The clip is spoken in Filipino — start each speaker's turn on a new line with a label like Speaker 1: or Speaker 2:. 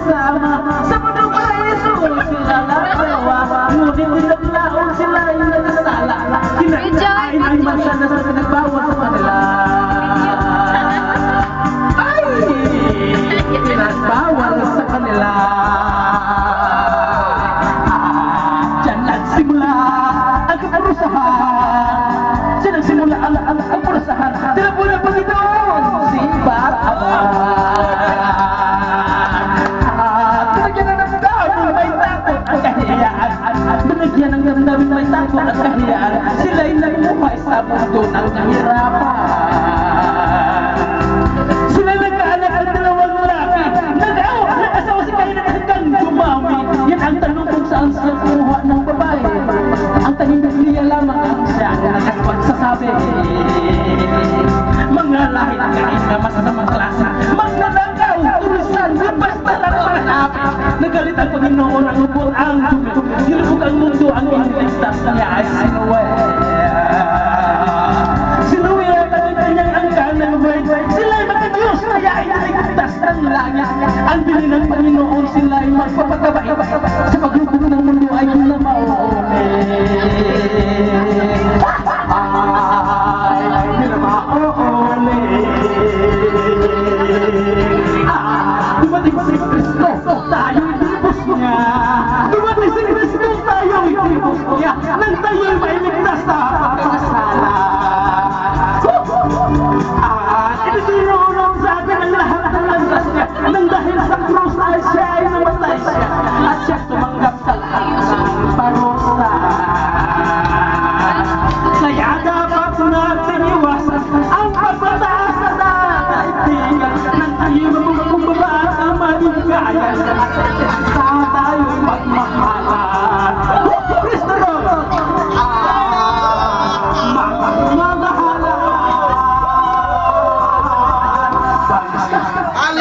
Speaker 1: nagsama sa mundong paraiso. Sila nagawa, ngunit naglaon sila ay nagsala. Kinakain ay masana sa pinagbawal sa kanila. Ay, pinagbawal sa kanila. Diyan nagsimula ang kaparusahan. Diyan nagsimula ang kaparusahan. Sila po na Panginoon, si Batman. Binigyan ng damdamin may takot ang kahiyaan. Binigyan ng damdamin may takot ang kahiyaan. Sila'y nagmuhay sa mundo ng kahirapan. Sila'y nagkaanak ng dalawang lalaki. Nag-asawa si Cain at hanggang dumami. Yan ang tanong kung saan siya kumuha ng babae. Ang tahimik niya lamang ang siya na nagpagsasabi. Mga lahi ng Cain na masasamang klasa. Magnanakaw, tulisan, basta lang manapit. Nagalit ang Panginoon ang lubot ang dumi. Nilubog ang mundo ang iniligtas niya ay sinuwe. Sinuwe ang kanyang angkan ng word. Sila'y magka-Diyos kaya ay niligtas ng langit. Ang bili ng Panginoon sila'y magpapataba. Sa paglubog ng mundo ay yun na mauuli. Ay, yun na mauuli. Dumating si Kristo, tayo'y libos niya. Dumating si Kristo, tayo'y libos niya. Nang tayo'y mailigtas sa pagkakasala. Inusururong sa atin ang lahat ng landas niya. Nang dahil sa krus ay siya ay namatay siya. At siya tumanggap sa lahat ng parusa. Kaya dapat natin iwasan ang pagpataas sa kaibigan. Nang tayo'y mabubumbaba sa maligaya. Sa tayo'y magmahalan. Kristo Lord! Magmahalan!